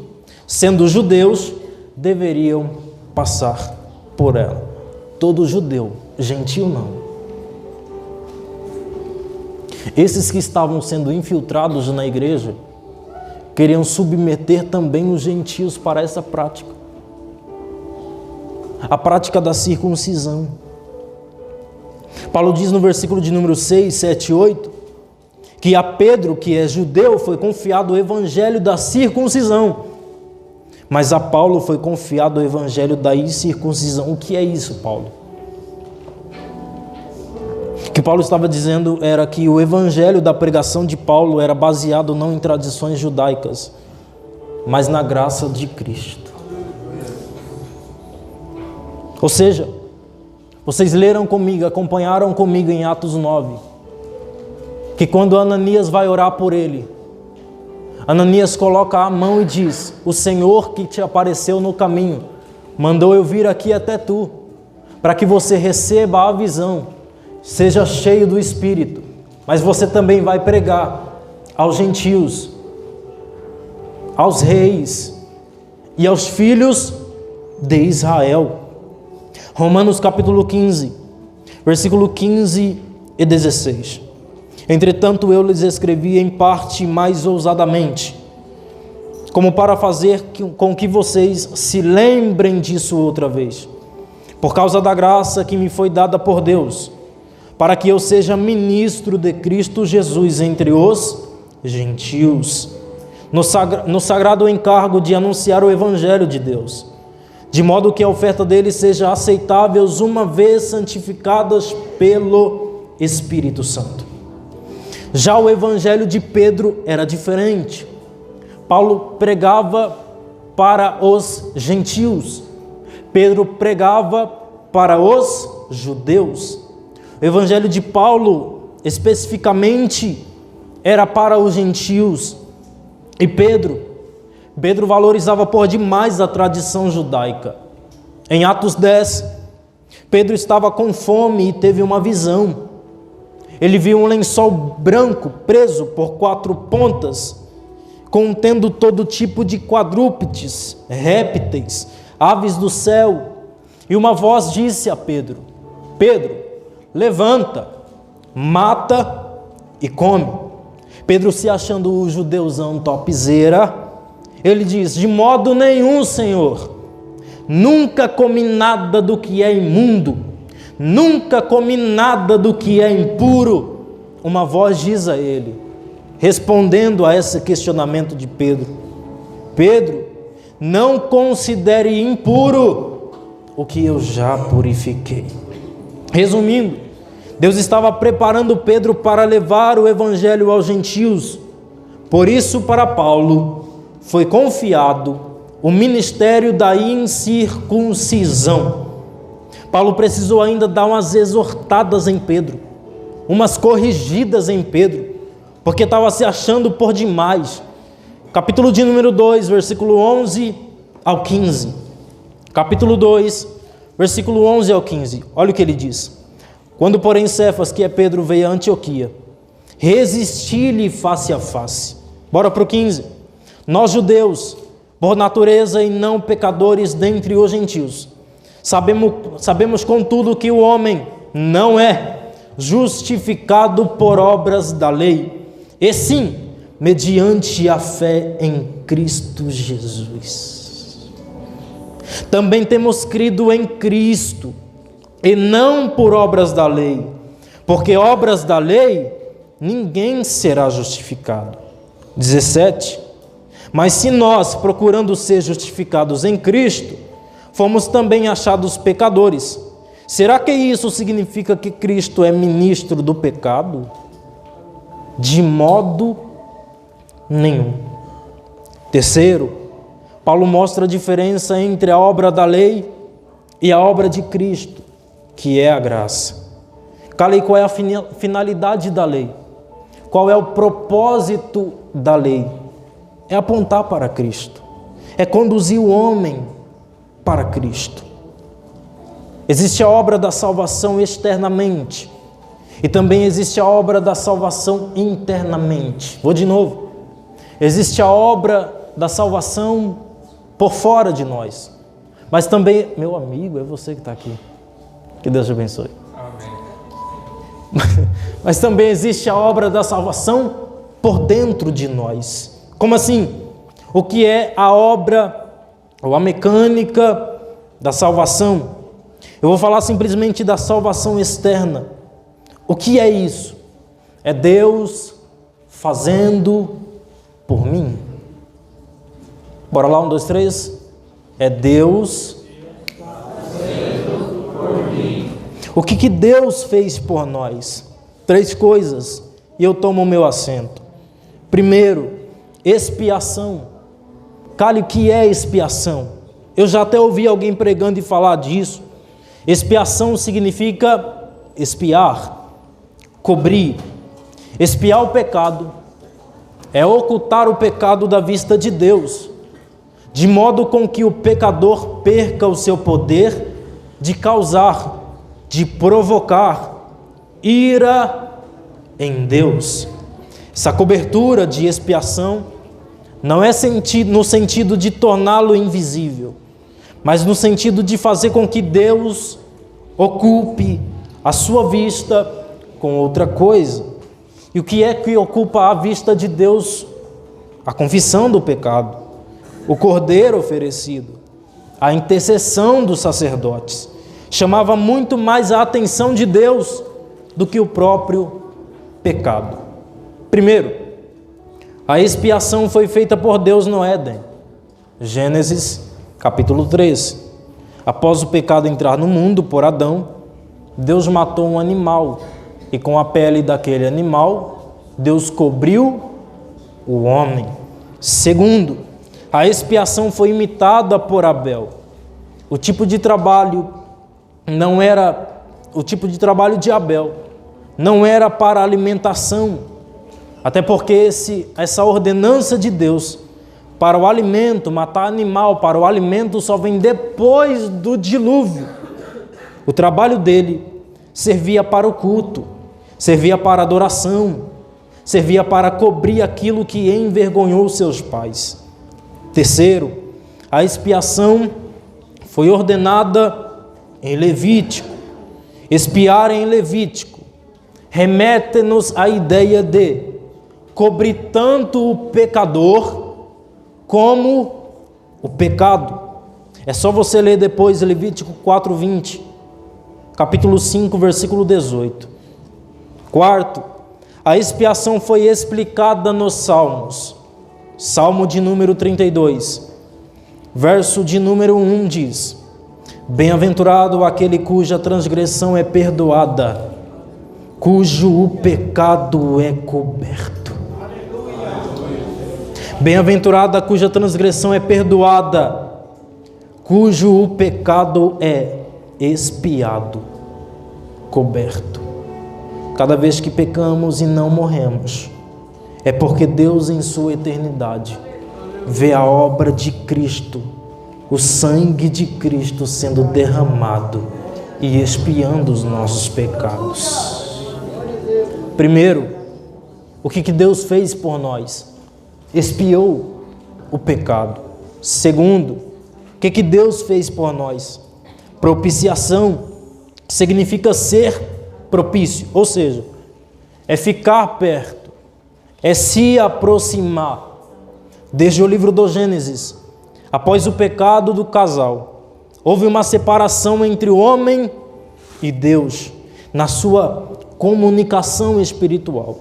sendo judeus, deveriam passar por ela. Todo judeu, gentil não. Esses que estavam sendo infiltrados na igreja queriam submeter também os gentios para essa prática. A prática da circuncisão. Paulo diz no versículo de número 6, 7 e 8, que a Pedro, que é judeu, foi confiado o evangelho da circuncisão, mas a Paulo foi confiado o evangelho da incircuncisão. O que é isso, Paulo? O que Paulo estava dizendo era que o evangelho da pregação de Paulo era baseado não em tradições judaicas, mas na graça de Cristo. Ou seja, vocês leram comigo, acompanharam comigo em Atos 9, que quando Ananias vai orar por ele, Ananias coloca a mão e diz: o Senhor que te apareceu no caminho mandou eu vir aqui até tu, para que você receba a visão, seja cheio do Espírito, mas você também vai pregar aos gentios, aos reis e aos filhos de Israel. Romanos capítulo 15, versículo 15 e 16. Entretanto, eu lhes escrevi em parte mais ousadamente, como para fazer com que vocês se lembrem disso outra vez, por causa da graça que me foi dada por Deus, para que eu seja ministro de Cristo Jesus entre os gentios, no sagrado encargo de anunciar o evangelho de Deus, de modo que a oferta deles seja aceitável uma vez santificadas pelo Espírito Santo. Já o evangelho de Pedro era diferente. Paulo pregava para os gentios. Pedro pregava para os judeus. O evangelho de Paulo, especificamente, era para os gentios. E Pedro valorizava por demais a tradição judaica. Em Atos 10, Pedro estava com fome e teve uma visão. Ele viu um lençol branco preso por 4 pontas, contendo todo tipo de quadrúpedes, répteis, aves do céu. E uma voz disse a Pedro: Pedro, levanta, mata e come. Pedro, se achando o judeuzão topzera, ele diz: de modo nenhum, Senhor, nunca comi nada do que é imundo, nunca comi nada do que é impuro. Uma voz diz a ele, respondendo a esse questionamento de Pedro: Pedro, não considere impuro o que eu já purifiquei. Resumindo, Deus estava preparando Pedro para levar o evangelho aos gentios. Por isso, para Paulo, foi confiado o ministério da incircuncisão. Paulo precisou ainda dar umas exortadas em Pedro, umas corrigidas em Pedro, porque estava se achando por demais. Capítulo de número 2, versículo 11 ao 15. Capítulo 2, versículo 11 ao 15. Olha o que ele diz. Quando, porém, Cefas, que é Pedro, veio a Antioquia, resisti-lhe face a face. Bora para o 15. Nós, judeus, por natureza e não pecadores dentre os gentios, sabemos contudo que o homem não é justificado por obras da lei, e sim, mediante a fé em Cristo Jesus. Também temos crido em Cristo, e não por obras da lei, porque obras da lei ninguém será justificado. 17. Mas se nós, procurando ser justificados em Cristo, fomos também achados pecadores, será que isso significa que Cristo é ministro do pecado? De modo nenhum. Terceiro, Paulo mostra a diferença entre a obra da lei e a obra de Cristo, que é a graça. Qual é a finalidade da lei? Qual é o propósito da lei? É apontar para Cristo, é conduzir o homem para Cristo. Existe a obra da salvação externamente e também existe a obra da salvação internamente. Vou de novo. Existe a obra da salvação por fora de nós, mas também, meu amigo, é você que está aqui. Que Deus te abençoe. Amém. Mas também existe a obra da salvação por dentro de nós. Como assim? O que é a obra ou a mecânica da salvação? Eu vou falar simplesmente da salvação externa. O que é isso? É Deus fazendo por mim. Bora lá, 1, 2, 3. É Deus fazendo por mim. O que Deus fez por nós? 3 coisas, e eu tomo o meu assento. Primeiro, expiação. Cale, o que é expiação? Eu já até ouvi alguém pregando e falar disso. Expiação significa expiar, cobrir. Expiar o pecado é ocultar o pecado da vista de Deus, de modo com que o pecador perca o seu poder de causar, de provocar ira em Deus. Essa cobertura de expiação não é no sentido de torná-lo invisível, mas no sentido de fazer com que Deus ocupe a sua vista com outra coisa. E o que é que ocupa a vista de Deus? A confissão do pecado, o cordeiro oferecido, a intercessão dos sacerdotes. Chamava muito mais a atenção de Deus do que o próprio pecado. Primeiro, a expiação foi feita por Deus no Éden. Gênesis capítulo 3. Após o pecado entrar no mundo por Adão, Deus matou um animal e com a pele daquele animal, Deus cobriu o homem. Segundo, a expiação foi imitada por Abel. O tipo de trabalho não era o tipo de trabalho de Abel, não era para alimentação, até porque essa ordenança de Deus para o alimento, matar animal para o alimento só vem depois do dilúvio. O trabalho dele servia para o culto, servia para a adoração, servia para cobrir aquilo que envergonhou seus pais. Terceiro, a expiação foi ordenada em Levítico. Expiar em Levítico remete-nos à ideia de cobrir tanto o pecador como o pecado. É só você ler depois Levítico 4:20, capítulo 5, versículo 18. Quarto, a expiação foi explicada nos Salmos. Salmo de número 32, verso de número 1 diz: bem-aventurado aquele cuja transgressão é perdoada, cujo o pecado é coberto. Bem-aventurada cuja transgressão é perdoada, cujo o pecado é expiado, coberto. Cada vez que pecamos e não morremos, é porque Deus em sua eternidade vê a obra de Cristo, o sangue de Cristo sendo derramado e expiando os nossos pecados. Primeiro, o que Deus fez por nós? Expiou o pecado. Segundo, o que Deus fez por nós? Propiciação significa ser propício, ou seja, é ficar perto, é se aproximar. Desde o livro do Gênesis, após o pecado do casal, houve uma separação entre o homem e Deus na sua comunicação espiritual.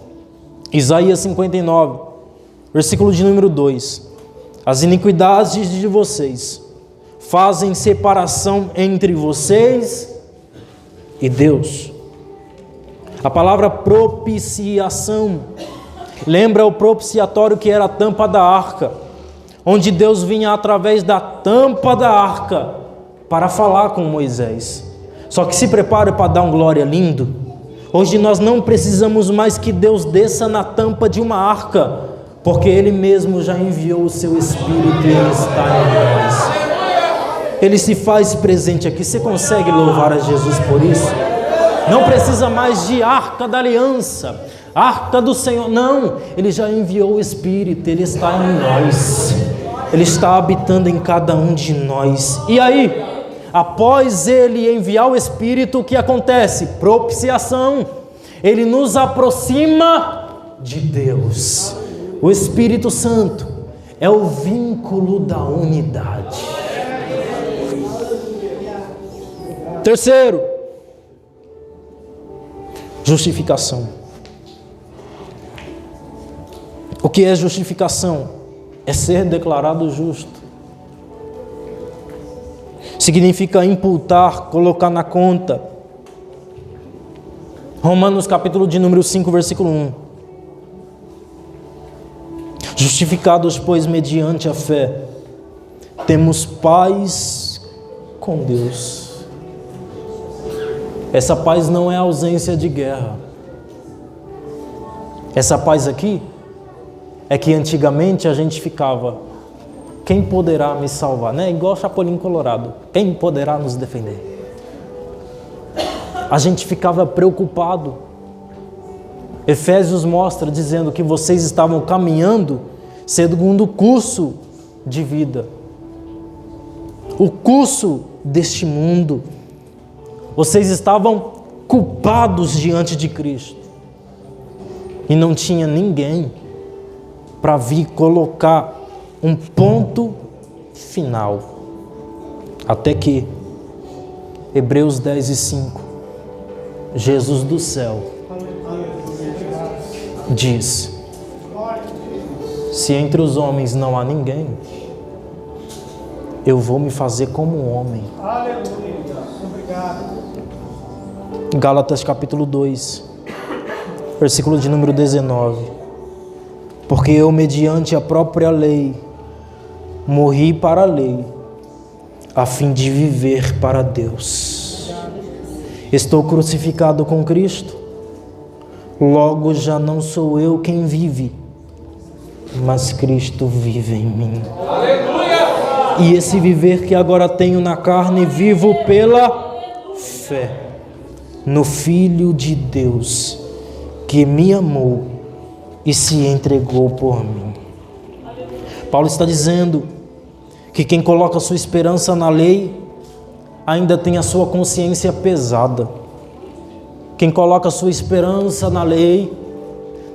Isaías 59, versículo de número 2: as iniquidades de vocês fazem separação entre vocês e Deus. A palavra propiciação lembra o propiciatório, que era a tampa da arca, onde Deus vinha através da tampa da arca para falar com Moisés. Só que se prepare para dar um glória lindo. Hoje nós não precisamos mais que Deus desça na tampa de uma arca, porque Ele mesmo já enviou o seu Espírito e Ele está em nós. Ele se faz presente aqui. Você consegue louvar a Jesus por isso? Não precisa mais de arca da aliança, arca do Senhor, não. Ele já enviou o Espírito, Ele está em nós, Ele está habitando em cada um de nós. E aí, após Ele enviar o Espírito, o que acontece? Propiciação. Ele nos aproxima de Deus. O Espírito Santo é o vínculo da unidade. Terceiro, justificação. O que é justificação? É ser declarado justo. Significa imputar, colocar na conta. Romanos capítulo de número 5, versículo 1. Justificados, pois, mediante a fé, temos paz com Deus. Essa paz não é ausência de guerra. Essa paz aqui é que antigamente a gente ficava: quem poderá me salvar? Né? Igual Chapolin Colorado. Quem poderá nos defender? A gente ficava preocupado. Efésios mostra dizendo que vocês estavam caminhando segundo o curso de vida, o curso deste mundo. Vocês estavam culpados diante de Cristo e não tinha ninguém para vir colocar um ponto final. Até que Hebreus 10:5, Jesus do céu diz: se entre os homens não há ninguém, eu vou me fazer como um homem. Aleluia. Obrigado. Gálatas capítulo 2, versículo de número 19. Porque eu, mediante a própria lei, morri para a lei, a fim de viver para Deus. Estou crucificado com Cristo, logo já não sou eu quem vive, mas Cristo vive em mim. Aleluia! E esse viver que agora tenho na carne, vivo pela fé no Filho de Deus, que me amou e se entregou por mim. Paulo está dizendo que quem coloca sua esperança na lei ainda tem a sua consciência pesada. Quem coloca sua esperança na lei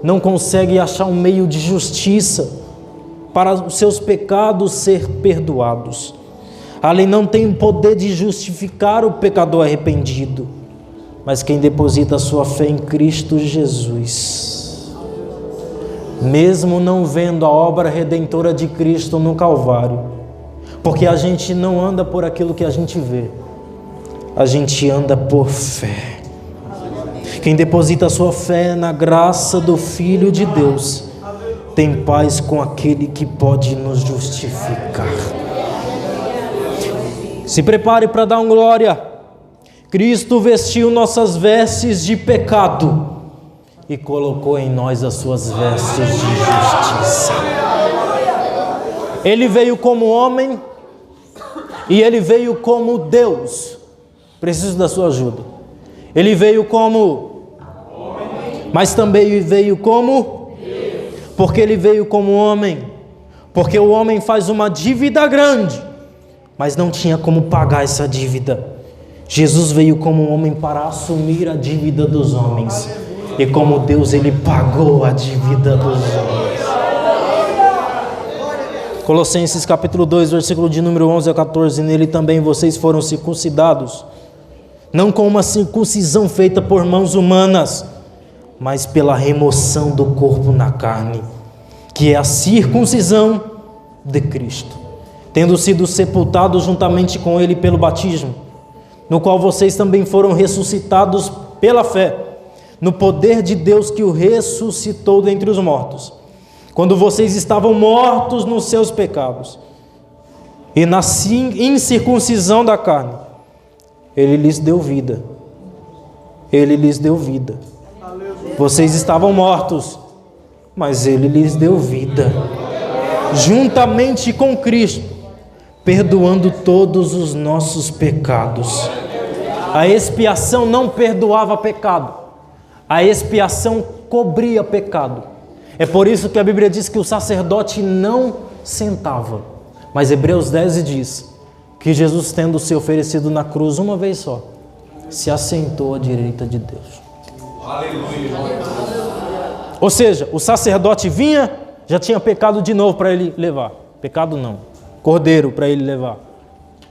não consegue achar um meio de justiça para os seus pecados ser perdoados. A lei não tem o poder de justificar o pecador arrependido, mas quem deposita a sua fé em Cristo Jesus mesmo não vendo a obra redentora de Cristo no Calvário, porque a gente não anda por aquilo que a gente vê, a gente anda por fé. Quem deposita sua fé na graça do Filho de Deus tem paz com aquele que pode nos justificar. Se prepare para dar glória. Cristo vestiu nossas vestes de pecado e colocou em nós as suas vestes de justiça. Ele veio como homem e ele veio como Deus. Preciso da sua ajuda. Ele veio como homem, mas também veio como Deus. Porque ele veio como homem, porque o homem faz uma dívida grande, mas não tinha como pagar essa dívida. Jesus veio como homem para assumir a dívida dos homens. E como Deus, Ele pagou a dívida dos homens. Colossenses capítulo 2, versículo de número 11 a 14. Nele também vocês foram circuncidados, não com uma circuncisão feita por mãos humanas, mas pela remoção do corpo na carne, que é a circuncisão de Cristo, tendo sido sepultados juntamente com Ele pelo batismo, no qual vocês também foram ressuscitados pela fé, no poder de Deus que o ressuscitou dentre os mortos, quando vocês estavam mortos nos seus pecados e na incircuncisão da carne, Ele lhes deu vida. Ele lhes deu vida. Vocês estavam mortos, mas Ele lhes deu vida, juntamente com Cristo, perdoando todos os nossos pecados. A expiação não perdoava pecado, a expiação cobria pecado. É por isso que a Bíblia diz que o sacerdote não sentava. Mas Hebreus 10 diz que Jesus, tendo se oferecido na cruz uma vez só, se assentou à direita de Deus. Aleluia. Ou seja, o sacerdote vinha, já tinha pecado de novo para ele levar. Pecado não. Cordeiro para ele levar,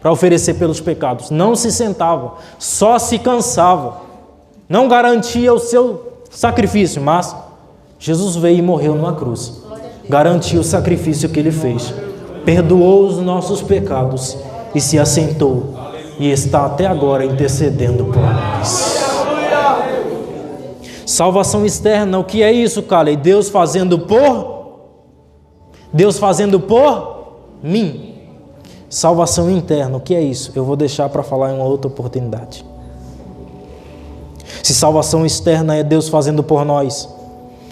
para oferecer pelos pecados. Não se sentava, só se cansava, não garantia o seu sacrifício, mas Jesus veio e morreu numa cruz, garantiu o sacrifício que Ele fez, perdoou os nossos pecados e se assentou e está até agora intercedendo por nós. Salvação externa, o que é isso, Caleb? Deus fazendo por mim. Salvação interna, o que é isso? Eu vou deixar para falar em uma outra oportunidade. Se salvação externa é Deus fazendo por nós,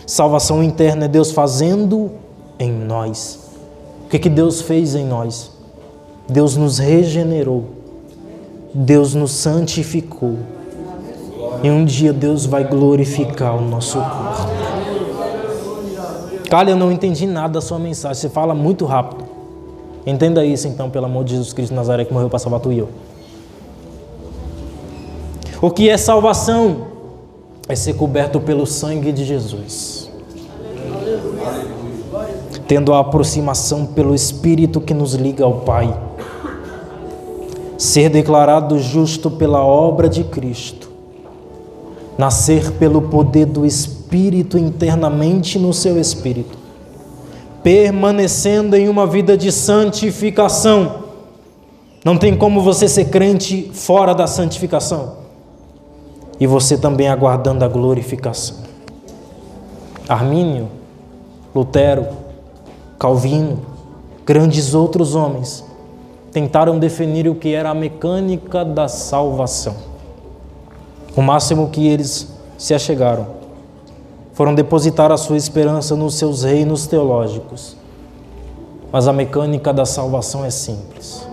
salvação interna é Deus fazendo em nós. O que Deus fez em nós? Deus nos regenerou, Deus nos santificou, e um dia Deus vai glorificar o nosso corpo. Cara, eu não entendi nada da sua mensagem, você fala muito rápido. Entenda isso então, pelo amor de Jesus Cristo de Nazaré, que morreu para salvar tu e eu. O que é salvação? É ser coberto pelo sangue de Jesus, tendo a aproximação pelo Espírito que nos liga ao Pai, ser declarado justo pela obra de Cristo, nascer pelo poder do Espírito internamente no seu Espírito, permanecendo em uma vida de santificação. Não tem como você ser crente fora da santificação. E você também aguardando a glorificação. Armínio, Lutero, Calvino, grandes outros homens tentaram definir o que era a mecânica da salvação. O máximo que eles se achegaram foram depositar a sua esperança nos seus reinos teológicos. Mas a mecânica da salvação é simples.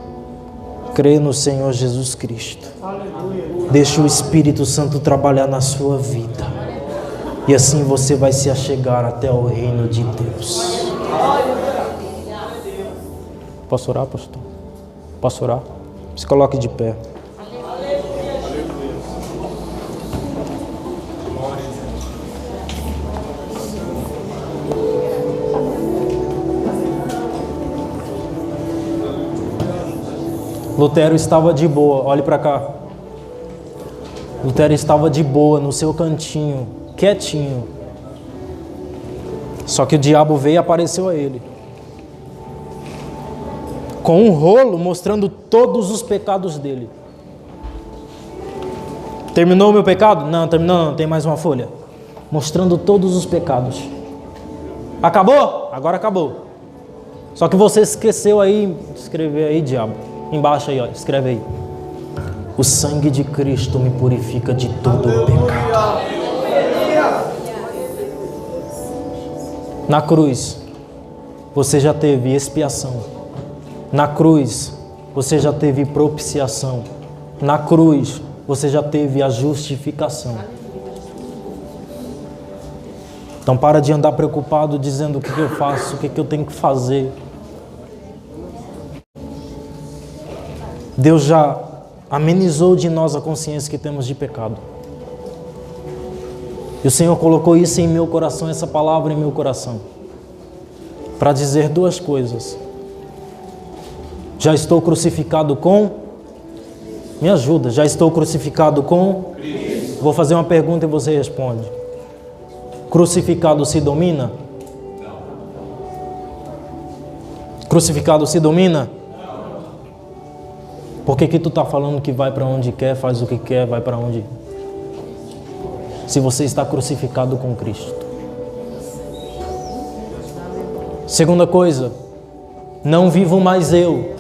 Crê no Senhor Jesus Cristo. Deixe o Espírito Santo trabalhar na sua vida. E assim você vai se achegar até o reino de Deus. Posso orar, pastor? Posso orar? Se coloque de pé. Lutero estava de boa, olhe para cá. Lutero estava de boa no seu cantinho, quietinho, Só que o diabo veio e apareceu a ele com um rolo mostrando todos os pecados dele. Terminou o meu pecado? Não, terminou não, tem mais uma folha. Mostrando todos os pecados. Acabou? Agora acabou. Só que você esqueceu aí, escrever aí, diabo. Embaixo aí, ó, escreve aí. O sangue de Cristo me purifica de todo o pecado. Na cruz, você já teve expiação. Na cruz, você já teve propiciação. Na cruz, você já teve a justificação. Então para de andar preocupado dizendo o que eu faço, o que eu tenho que fazer. Deus já amenizou de nós a consciência que temos de pecado. E o Senhor colocou isso em meu coração, essa palavra em meu coração, para dizer duas coisas. Já estou crucificado com... Me ajuda, já estou crucificado com... Cristo. Vou fazer uma pergunta e você responde. Crucificado se domina? Não. Crucificado se domina? Não. Por que tu está falando que vai para onde quer, faz o que quer, vai para onde... Se você está crucificado com Cristo. Segunda coisa, não vivo mais eu,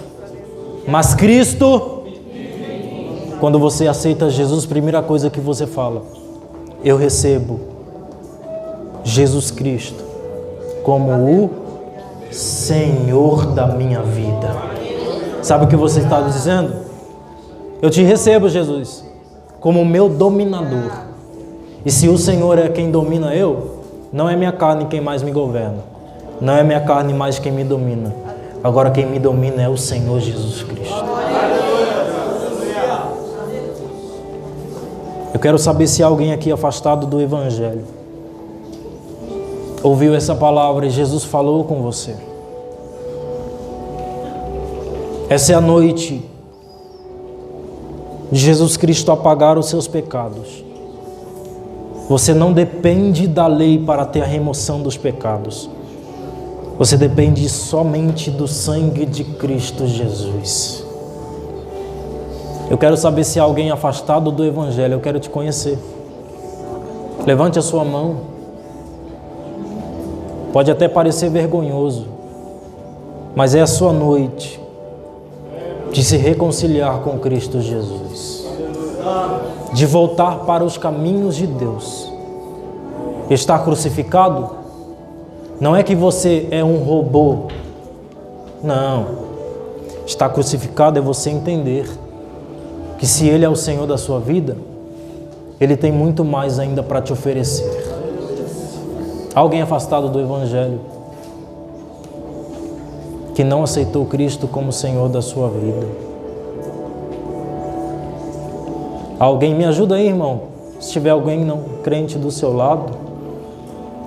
mas Cristo. Quando você aceita Jesus, primeira coisa que você fala, eu recebo Jesus Cristo como o Senhor da minha vida. Sabe o que você está dizendo? Eu te recebo, Jesus, como meu dominador. E se o Senhor é quem domina eu, não é minha carne quem mais me governa. Não é minha carne mais quem me domina. Agora quem me domina é o Senhor Jesus Cristo. Eu quero saber se há alguém aqui afastado do Evangelho ouviu essa palavra e Jesus falou com você. Essa é a noite de Jesus Cristo apagar os seus pecados. Você não depende da lei para ter a remoção dos pecados. Você depende somente do sangue de Cristo Jesus. Eu quero saber se há alguém afastado do Evangelho. Eu quero te conhecer. Levante a sua mão. Pode até parecer vergonhoso, mas é a sua noite de se reconciliar com Cristo Jesus, de voltar para os caminhos de Deus. Estar crucificado não é que você é um robô. Não. Estar crucificado é você entender que se Ele é o Senhor da sua vida, Ele tem muito mais ainda para te oferecer. Alguém afastado do Evangelho que não aceitou Cristo como Senhor da sua vida. Alguém, me ajuda aí, irmão. Se tiver alguém não crente do seu lado,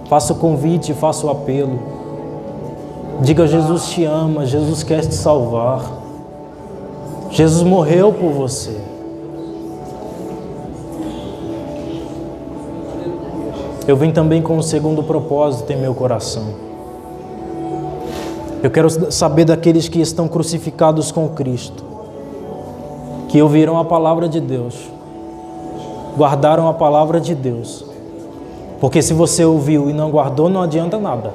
faça o convite, faça o apelo. Diga: Jesus te ama, Jesus quer te salvar. Jesus morreu por você. Eu vim também com um segundo propósito em meu coração. Eu quero saber daqueles que estão crucificados com Cristo, que ouviram a palavra de Deus, guardaram a palavra de Deus. Porque se você ouviu e não guardou, não adianta nada.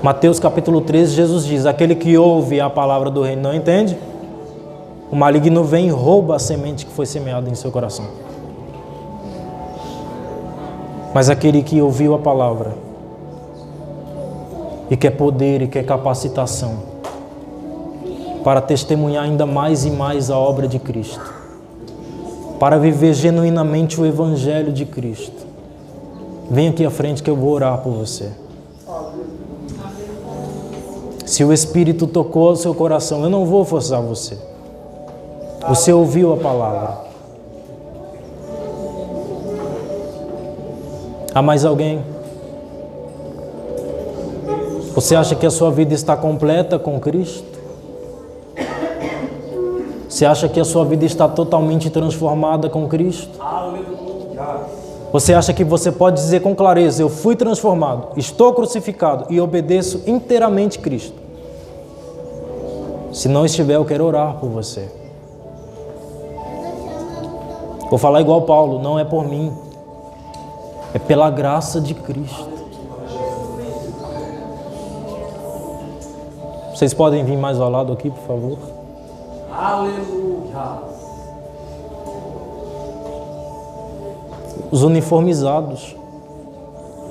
Mateus capítulo 13, Jesus diz: aquele que ouve a palavra do reino não entende, o maligno vem e rouba a semente que foi semeada em seu coração. Mas aquele que ouviu a palavra e quer poder e quer capacitação para testemunhar ainda mais e mais a obra de Cristo, para viver genuinamente o Evangelho de Cristo, vem aqui à frente que eu vou orar por você. Se o Espírito tocou o seu coração, eu não vou forçar você. Você ouviu a palavra. Há mais alguém? Você acha que a sua vida está completa com Cristo? Você acha que a sua vida está totalmente transformada com Cristo? Você acha que você pode dizer com clareza: eu fui transformado, estou crucificado e obedeço inteiramente Cristo? Se não estiver, eu quero orar por você. Vou falar igual Paulo: não é por mim, é pela graça de Cristo. Vocês podem vir mais ao lado aqui, por favor? Aleluia. Os uniformizados,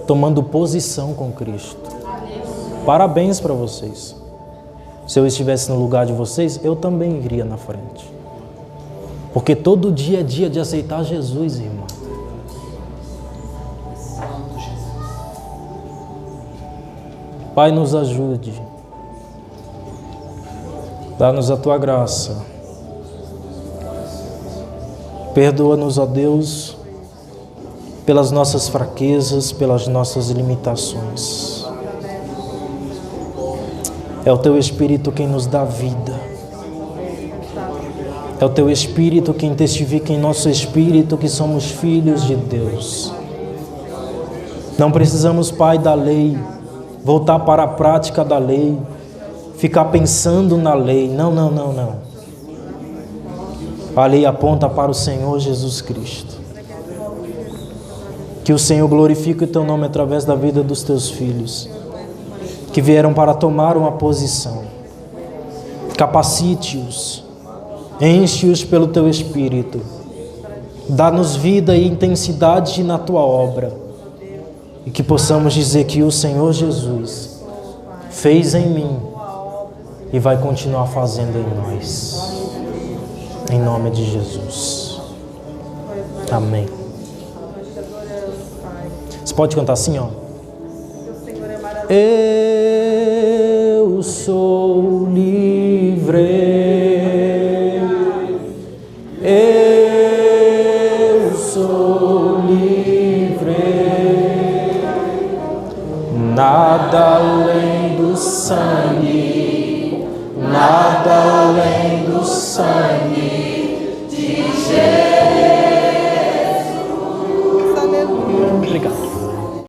tomando posição com Cristo. Parabéns para vocês. Se eu estivesse no lugar de vocês, eu também iria na frente. Porque todo dia é dia de aceitar Jesus, irmão. Pai, nos ajude. Dá-nos a Tua graça. Perdoa-nos, ó Deus, pelas nossas fraquezas, pelas nossas limitações. É o Teu Espírito quem nos dá vida. É o Teu Espírito quem testifica em nosso espírito que somos filhos de Deus. Não precisamos, Pai, da lei, voltar para a prática da lei, ficar pensando na lei. Não. A lei aponta para o Senhor Jesus Cristo. Que o Senhor glorifique o Teu nome através da vida dos Teus filhos, que vieram para tomar uma posição. Capacite-os, enche-os pelo Teu Espírito. Dá-nos vida e intensidade na Tua obra. E que possamos dizer que o Senhor Jesus fez em mim e vai continuar fazendo em nós. Em nome de Jesus. Amém. Você pode cantar assim, ó. Eu sou livre. Eu sou livre. Nada além do sangue. Nada além do sangue de Jesus.